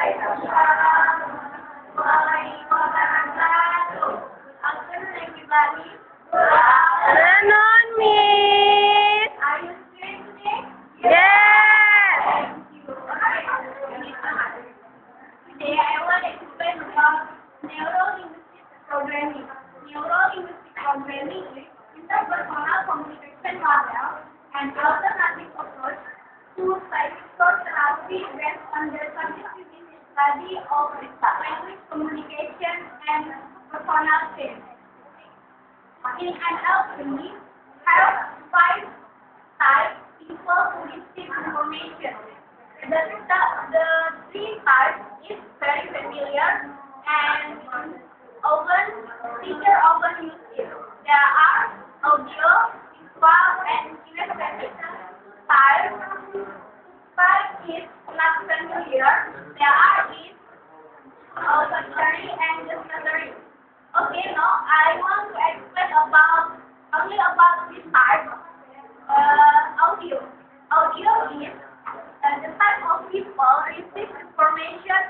Everybody. Ganon, Miss. Are you straight today? Yes. Thank you. Today I want to explain about neuro-linguistic programming. Neuro-linguistic programming is interpersonal communication model and alternative approach to psychotherapy based on the subjective study of language communication and personal change. In NLP, we have 5 types people who receive information. The 3 types is very familiar and teacher often use it. There are audio, visual, and kinesthetic types. Type is not familiar. There are is auditory and gustatory. Okay, now I want to explain only about this type. Audio. Audio is the type of people receive information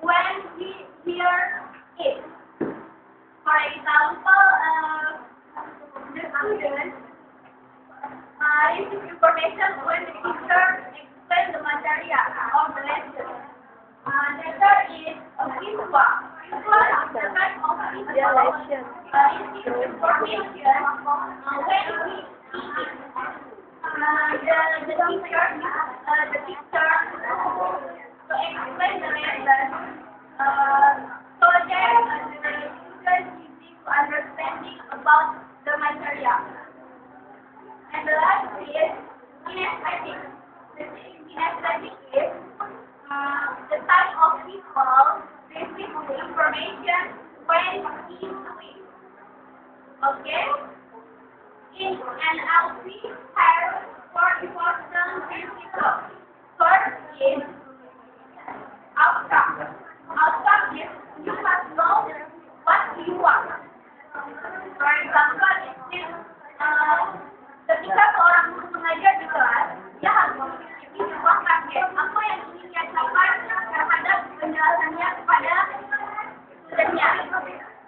when we hear it. For example, the student receive information when the teacher explains the material of the lesson. The third is visual. Visual is the type of people receive information when we see it. The teacher to explain the lesson so that the student easy to understanding about the material. And the last is kinesthetic. The kinesthetic is the type of people receive the information when he doing. Okay? In NLP has 4 important principles. First is outcome. Outcome is you must know what you want. For example, ketika seorang guru mengajar di kelas, dia harus memiliki sebuah target apa yang ingin dia capai terhadap penjelasannya kepada studennya.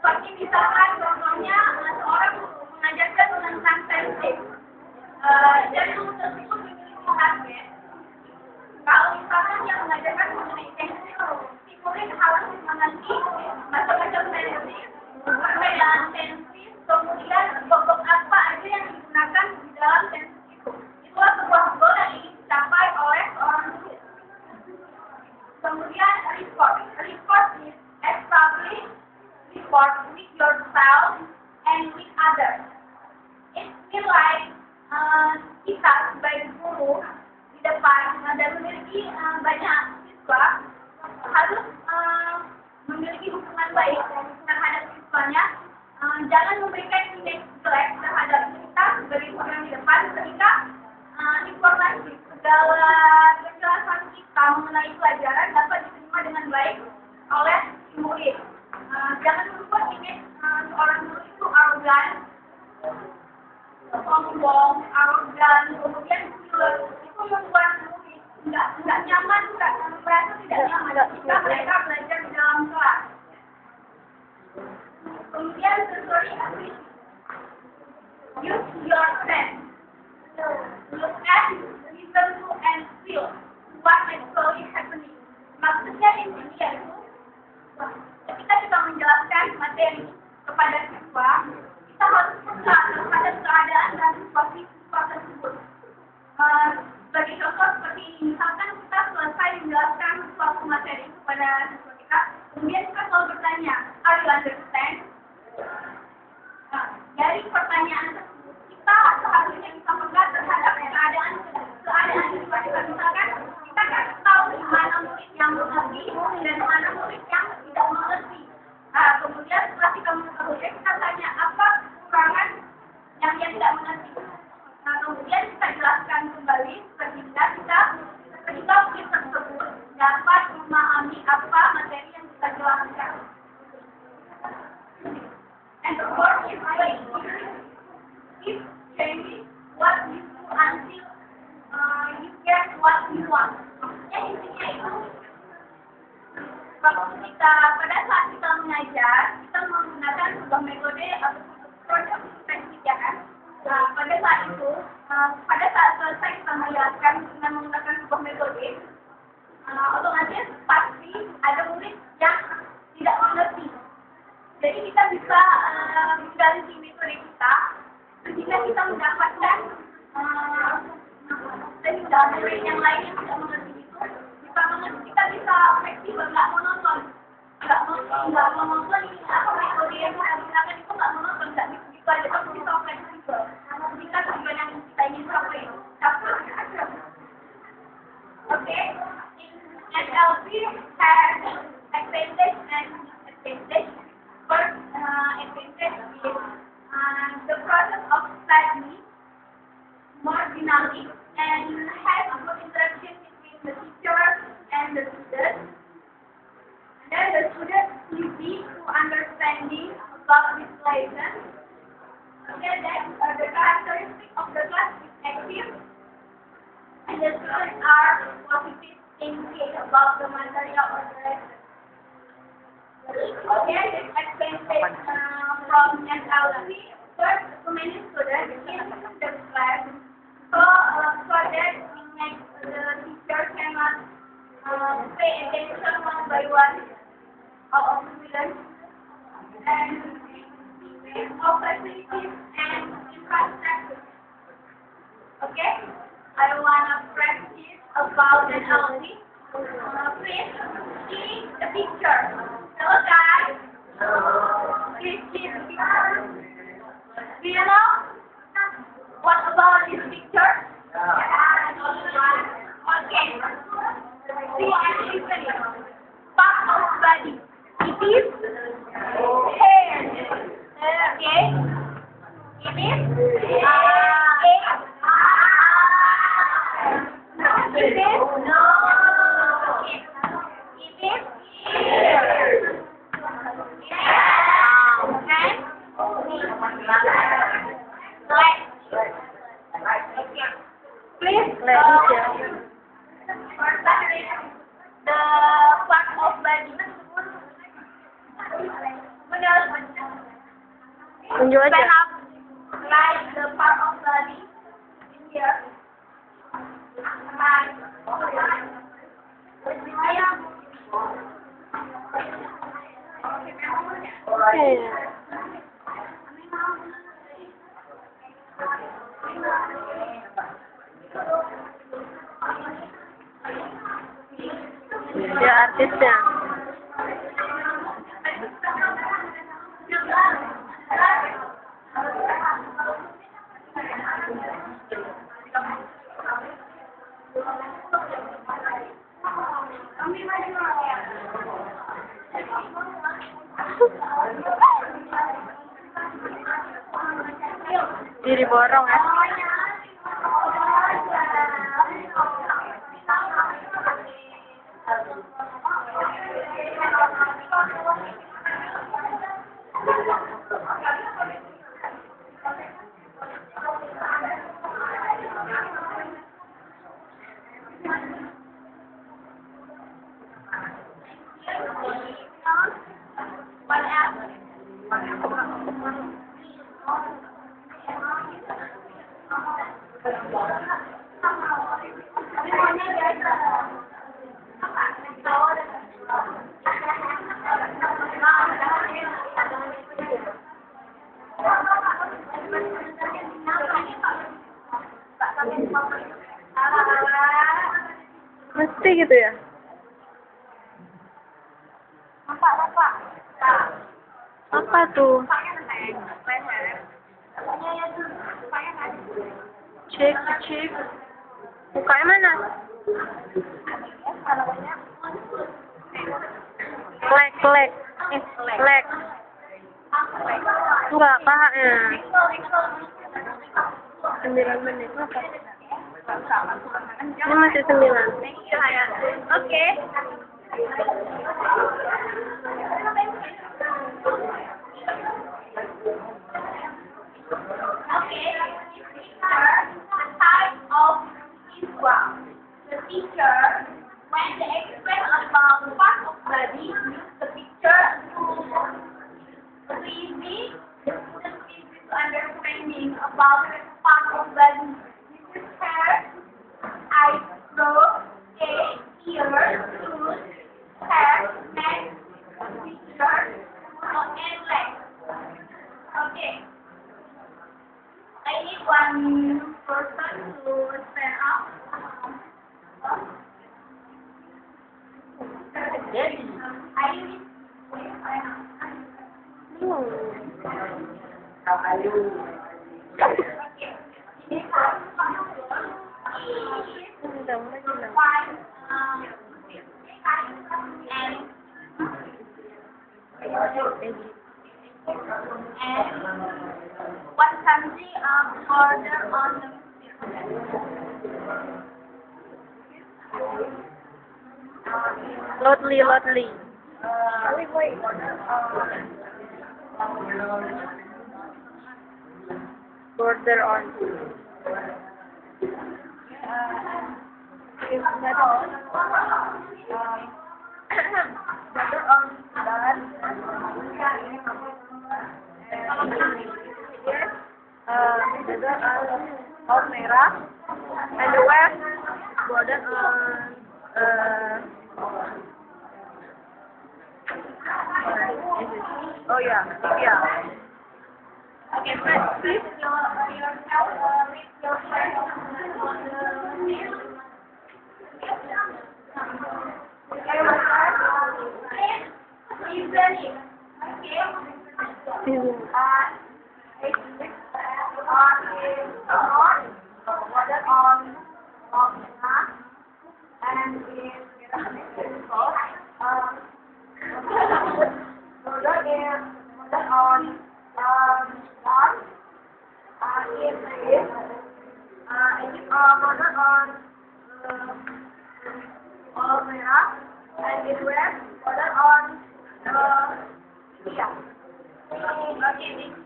Seperti misalkan contohnya seorang mengajarkan tentang sensing. Dan guru tersebut memiliki target. Kalau misalkan dia mengajarkan mengenai sensing, si murid harus mengerti macam-macam sensing, perbedaan sensing, kemudian pokok apa aja yang digunakan di dalam sensing itu. Itulah sebuah goal yang ingin dicapai oleh seorang guru. Kemudian report. Report is establish report with yourself and with others. It's feel like kita sebagai guru di depan dan memiliki banyak siswa harus memiliki hubungan baik terhadap siswanya. Jangan memberikan image jelek terhadap kita sebagai guru yang di depan ketika informasi segala penjelasan kita mengenai pelajaran dapat diterima dengan baik oleh si murid. Jangan membuat image seorang guru itu arogan, sombong, arogan, kemudian itu membuat murid nggak nyaman, merasa tidak nyaman jika mereka belajar di dalam kelas. Kemudian sensory ability. Use your sense. Look at, listen to, and feel what actually happening. Maksudnya di sini yaitu ketika kita menjelaskan materi kepada siswa, kita harus peka terhadap keadaan dan situasi siswa tersebut. Sebagai contoh seperti misalkan kita selesai menjelaskan suatu materi kepada siswa kita, kemudian kita selalu bertanya, "Are you understand?" Dari pertanyaan tersebut, kita seharusnya bisa peka terhadap keadaan siswa kita. Misalkan kita kan tahu di mana murid yang mengerti dan mana murid yang tidak mengerti. Kemudian setelah kita mengetahui, kita tanya apa kekurangan yang dia tidak mengerti. Kemudian kita jelaskan kembali sehingga murid tersebut dapat memahami apa materi yang kita jelaskan. And the fourth is wait. Keep changing what you do until you get what you want. Maksudnya intinya itu pada saat kita mengajar, kita menggunakan sebuah metode atau proses intensif ya kan. Nah, pada saat selesai kita menjelaskan dengan menggunakan sebuah metode, otomatis pasti ada murid yang tidak mengerti. Jadi kita bisa mengganti metode kita ketika kita mendapatkan sehingga murid yang lain yang tidak mengerti itu kita bisa fleksibel, nggak monoton, nggak monoton ini apa metode yang kita gunakan itu nggak monoton, nggak gitu aja, tapi bisa fleksibel. Kita tujuan yang kita ingin capai. Oke, NLP has advantage and disadvantage. First, advantage is the process of study more dynamic and has good interaction between the teacher and the student. And then the student easy to understanding about this lesson. Okay, then the characteristic of the class is active, and the students are positive thinking about the material of the lesson. Okay, this advantage from NLP. First, too many students in the class. So that we make the teacher cannot pay attention one by one of the students, and of facilities and infrastructure. Okay, I wanna practice about NLP. Please see the picture. Hello guys. Please see the picture. Do you know what about this picture? Okay. See and listen. Part of body. It is hair. Okay. It is it is no. It is ear. Please, the part of body. Tunjuk aja. Stand up, like the part of body in here. Like, Dia artisnya. Diri borong ya. what else? Mesti gitu ya? Apa tuh? Cek. Mukanya mana? Lek. Lek. Enggak, pahanya. 9 menit. Apa? Ini masih 9. Oke. The type of Islam. The teacher, when they explain about part of the already used the picture to easy the students to understanding about the part of body. This is hair, eyebrow, face, ears, shoes, hair, neck, features, and legs. Okay. I need one person to stand up. Are you in? Hmm. Okay. This Undang lagi lang. one and one country border on the Lotli. Border on. border on that. Border on merah and the west border on oh yeah. Okay, but please yourself with your friends on the okay, reasoning. Okay. And it was ordered on yeah.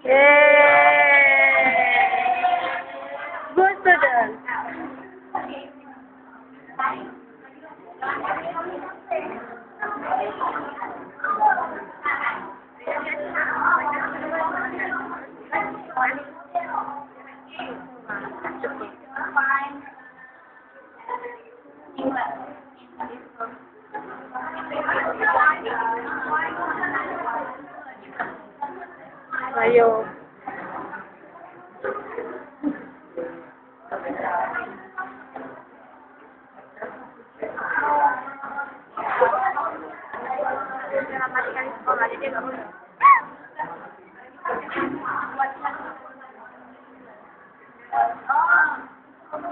Yay! Good student. Ayo.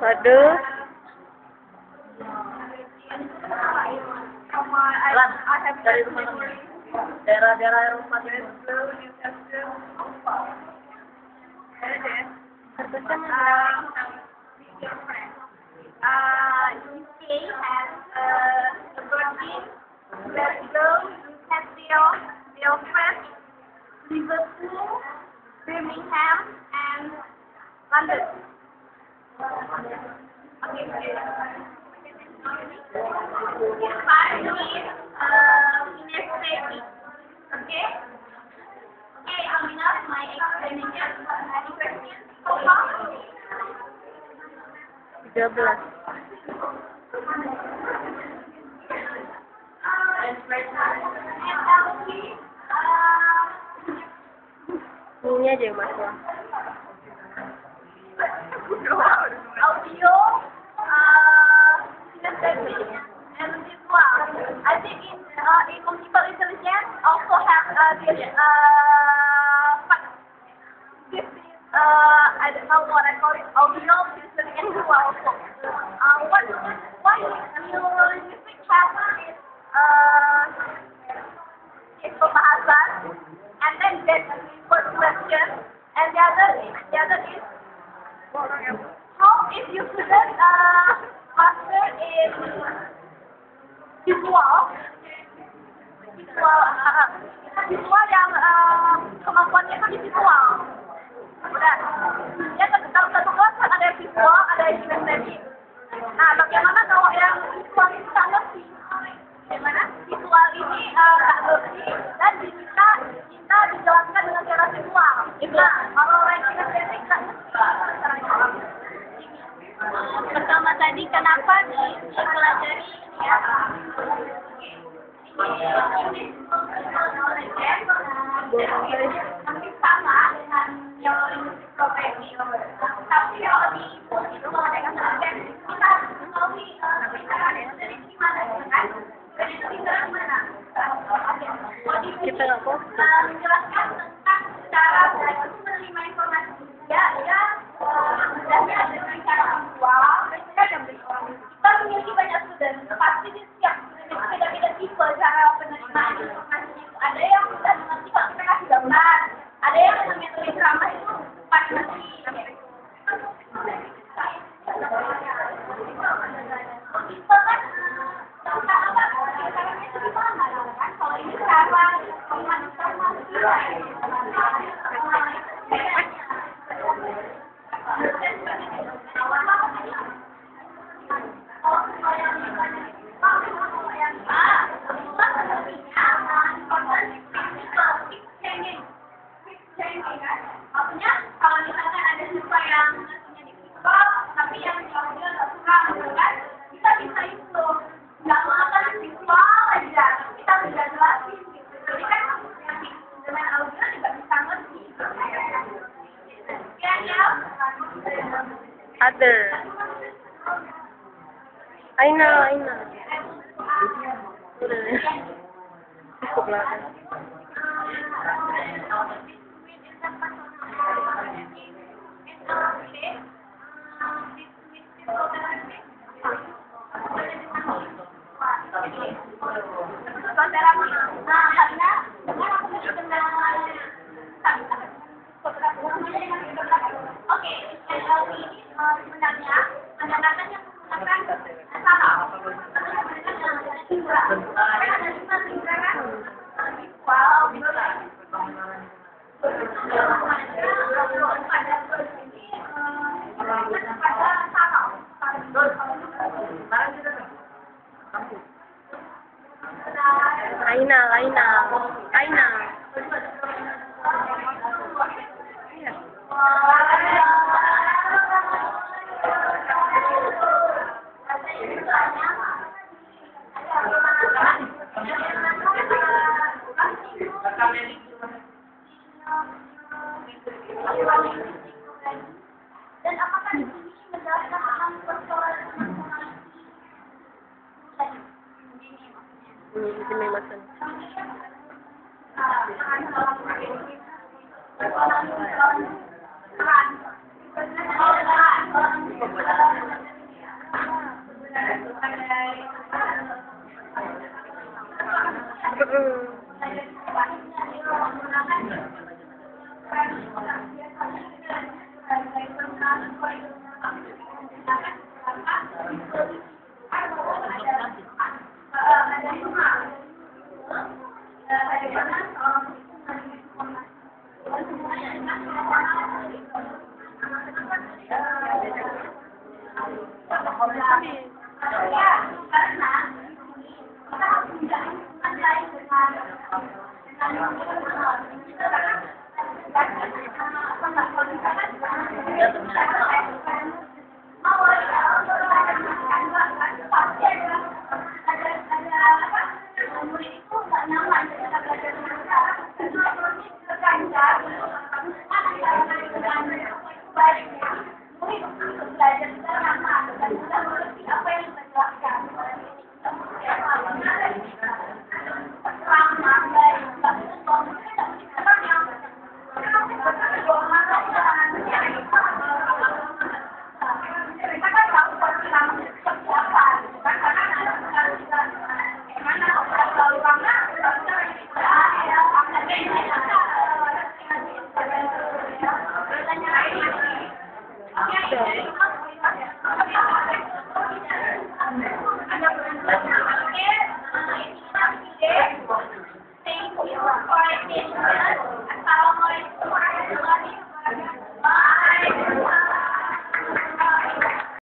Waduh. Dari mana? Daerah-daerah Eropa Newcastle. UK has Aberdeen, Glasgow, Newcastle, Belfast, Liverpool, Birmingham, and London. Okay. Five is Minnesota. Okay. Okay, enough my explanation. Any questions so far? 13. Ini aja yang masuk. Audio, kinesthetic, and visual. I think in multiple intelligence also have this this is I don't know what I call it, audio, kinesthetic, and visual also. Why neurolinguistic have is pembahasan, and then there's first question, and the other is how if you couldn't master in visual yang kemampuannya itu di visual. Udah. Ya kalau satu kelas kan ada visual, ada kinesthetic. Nah, bagaimana kalau yang visual itu tak ngerti? Bagaimana? Visual ini tadi kenapa dipelajari ya? Hampir sama dengan yang programming, tapi kalau di itu mengadakan program kita harus mengetahui dari gimana kan? Dari mana? Kita nggak fokus. Menjelaskan tentang cara belajar menerima informasi. Ya, sebenarnya ada cara visual, kita memiliki banyak student, pasti di setiap beda-beda tipe cara penerimaan informasi itu. Ada yang sudah mengerti kalau kita kasih gambar, ada yang metode drama itu pas nanti. Kalau ini cara maksudnya kalau misalkan ada siswa yang ngasihnya di TikTok tapi yang jawabnya nggak suka gitu kan kita bisa itu nggak makan visual aja kita bisa jelasin gitu jadi kan yang dengan audio juga bisa ngerti ya Other. Aina. Udah. Cukup lah. Sebenarnya anak-anak yang menggunakan sama Aina. Dan apakah di sini menjelaskan tentang persoalan Ini makan. karena